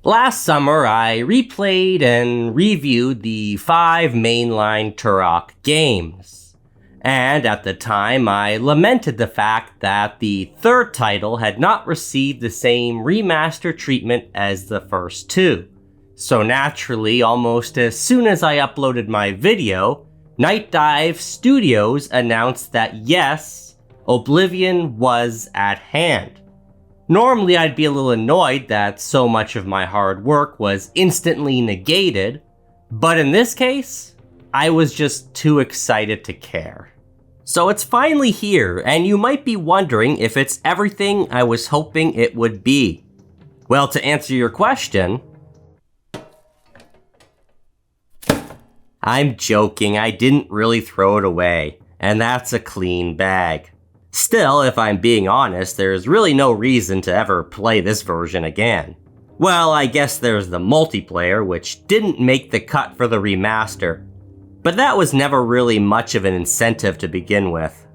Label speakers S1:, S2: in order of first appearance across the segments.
S1: Last summer, I replayed and reviewed the 5 mainline Turok games. And at the time, I lamented the fact that the third title had not received the same remaster treatment as the first 2. So naturally, almost as soon as I uploaded my video, Nightdive Studios announced that yes, Oblivion was at hand. Normally I'd be a little annoyed that so much of my hard work was instantly negated, but in this case, I was just too excited to care. So it's finally here, and you might be wondering if it's everything I was hoping it would be. Well, to answer your question, I'm joking, I didn't really throw it away, and that's a clean bag. Still, if I'm being honest, there's really no reason to ever play this version again. Well, I guess there's the multiplayer, which didn't make the cut for the remaster, but that was never really much of an incentive to begin with.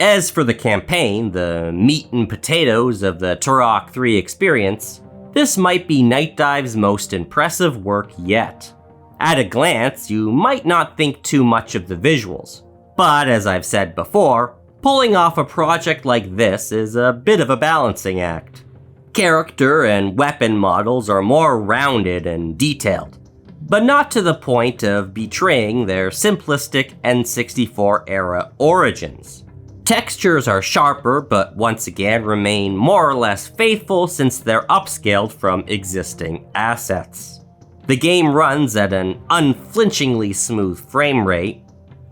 S1: As for the campaign, the meat and potatoes of the Turok 3 experience, this might be Nightdive's most impressive work yet. At a glance, you might not think too much of the visuals, but as I've said before, pulling off a project like this is a bit of a balancing act. Character and weapon models are more rounded and detailed, but not to the point of betraying their simplistic N64-era origins. Textures are sharper, but once again remain more or less faithful since they're upscaled from existing assets. The game runs at an unflinchingly smooth frame rate,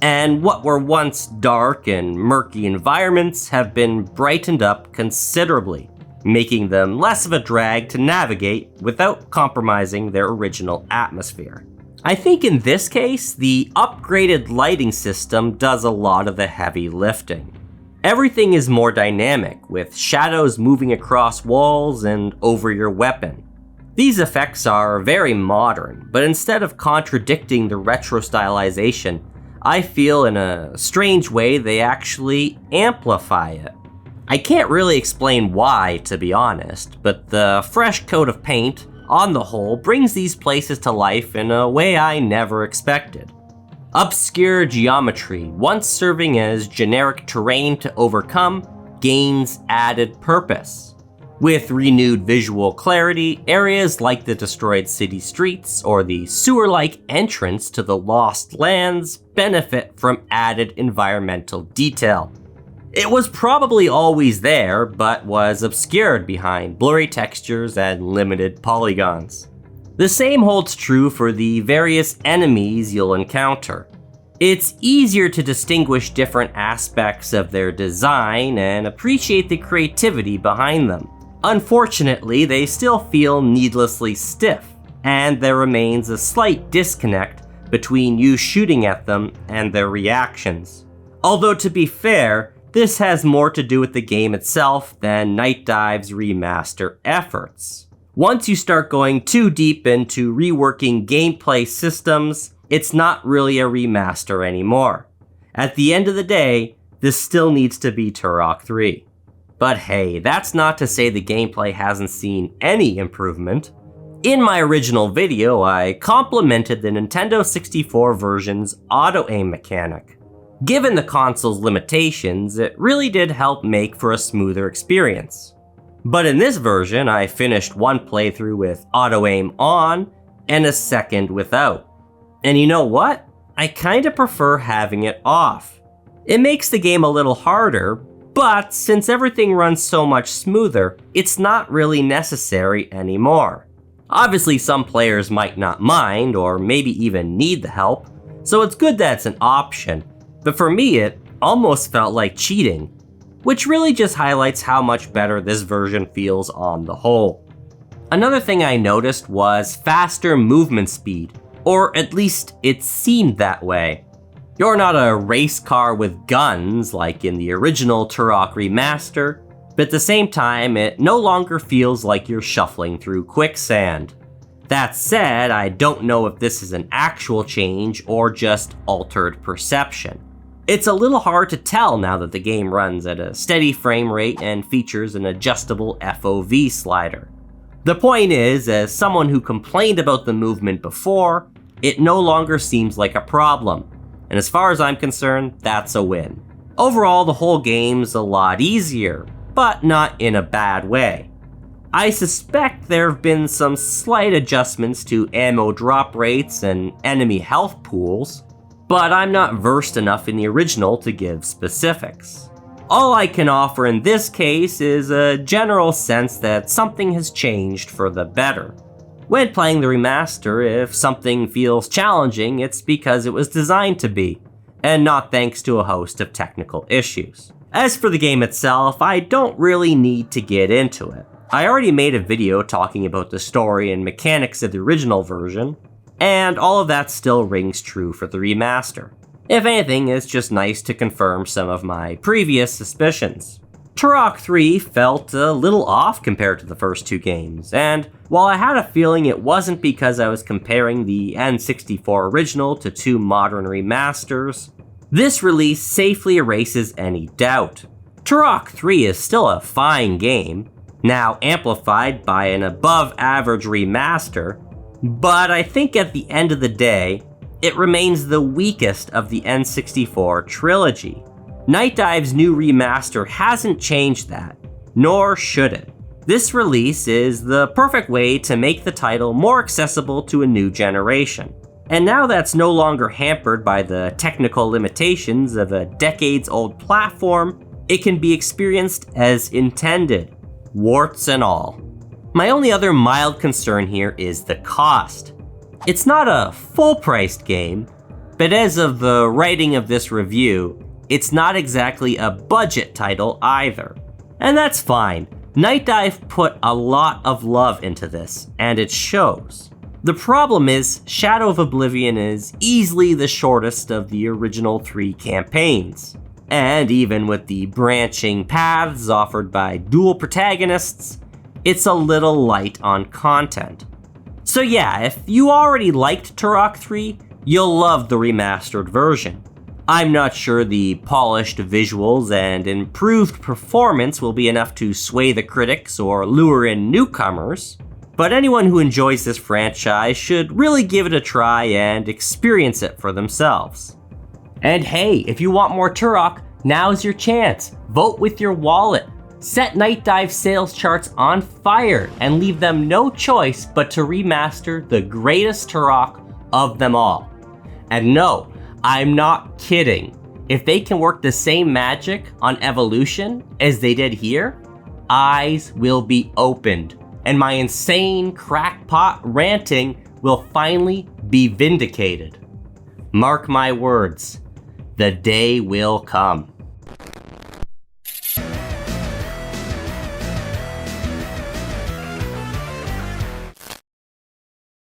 S1: and what were once dark and murky environments have been brightened up considerably, making them less of a drag to navigate without compromising their original atmosphere. I think in this case, the upgraded lighting system does a lot of the heavy lifting. Everything is more dynamic, with shadows moving across walls and over your weapon. These effects are very modern, but instead of contradicting the retro stylization, I feel in a strange way they actually amplify it. I can't really explain why, to be honest, but the fresh coat of paint, on the whole, brings these places to life in a way I never expected. Obscure geometry, once serving as generic terrain to overcome, gains added purpose. With renewed visual clarity, areas like the destroyed city streets or the sewer-like entrance to the Lost Lands benefit from added environmental detail. It was probably always there, but was obscured behind blurry textures and limited polygons. The same holds true for the various enemies you'll encounter. It's easier to distinguish different aspects of their design and appreciate the creativity behind them. Unfortunately, they still feel needlessly stiff, and there remains a slight disconnect between you shooting at them and their reactions. Although to be fair, this has more to do with the game itself than Nightdive's remaster efforts. Once you start going too deep into reworking gameplay systems, it's not really a remaster anymore. At the end of the day, this still needs to be Turok 3. But hey, that's not to say the gameplay hasn't seen any improvement. In my original video, I complimented the Nintendo 64 version's auto-aim mechanic. Given the console's limitations, it really did help make for a smoother experience. But in this version, I finished one playthrough with auto-aim on and a second without. And you know what? I kinda prefer having it off. It makes the game a little harder, but since everything runs so much smoother, it's not really necessary anymore. Obviously, some players might not mind, or maybe even need the help, so it's good that it's an option, but for me it almost felt like cheating, which really just highlights how much better this version feels on the whole. Another thing I noticed was faster movement speed, or at least it seemed that way. You're not a race car with guns like in the original Turok Remaster, but at the same time, it no longer feels like you're shuffling through quicksand. That said, I don't know if this is an actual change or just altered perception. It's a little hard to tell now that the game runs at a steady frame rate and features an adjustable FOV slider. The point is, as someone who complained about the movement before, it no longer seems like a problem. And as far as I'm concerned, that's a win. Overall, the whole game's a lot easier, but not in a bad way. I suspect there have been some slight adjustments to ammo drop rates and enemy health pools, but I'm not versed enough in the original to give specifics. All I can offer in this case is a general sense that something has changed for the better. When playing the remaster, if something feels challenging, it's because it was designed to be, and not thanks to a host of technical issues. As for the game itself, I don't really need to get into it. I already made a video talking about the story and mechanics of the original version, and all of that still rings true for the remaster. If anything, it's just nice to confirm some of my previous suspicions. Turok 3 felt a little off compared to the first two games, and while I had a feeling it wasn't because I was comparing the N64 original to two modern remasters, this release safely erases any doubt. Turok 3 is still a fine game, now amplified by an above-average remaster, but I think at the end of the day, it remains the weakest of the N64 trilogy. Nightdive's new remaster hasn't changed that, nor should it. This release is the perfect way to make the title more accessible to a new generation. And now that's no longer hampered by the technical limitations of a decades-old platform, it can be experienced as intended, warts and all. My only other mild concern here is the cost. It's not a full-priced game, but as of the writing of this review, it's not exactly a budget title either. And that's fine. Nightdive put a lot of love into this, and it shows. The problem is, Shadow of Oblivion is easily the shortest of the original 3 campaigns. And even with the branching paths offered by dual protagonists, it's a little light on content. So yeah, if you already liked Turok 3, you'll love the remastered version. I'm not sure the polished visuals and improved performance will be enough to sway the critics or lure in newcomers, but anyone who enjoys this franchise should really give it a try and experience it for themselves. And hey, if you want more Turok, now's your chance. Vote with your wallet. Set Nightdive sales charts on fire and leave them no choice but to remaster the greatest Turok of them all. And no, I'm not kidding. If they can work the same magic on Evolution as they did here, eyes will be opened, and my insane crackpot ranting will finally be vindicated. Mark my words, the day will come.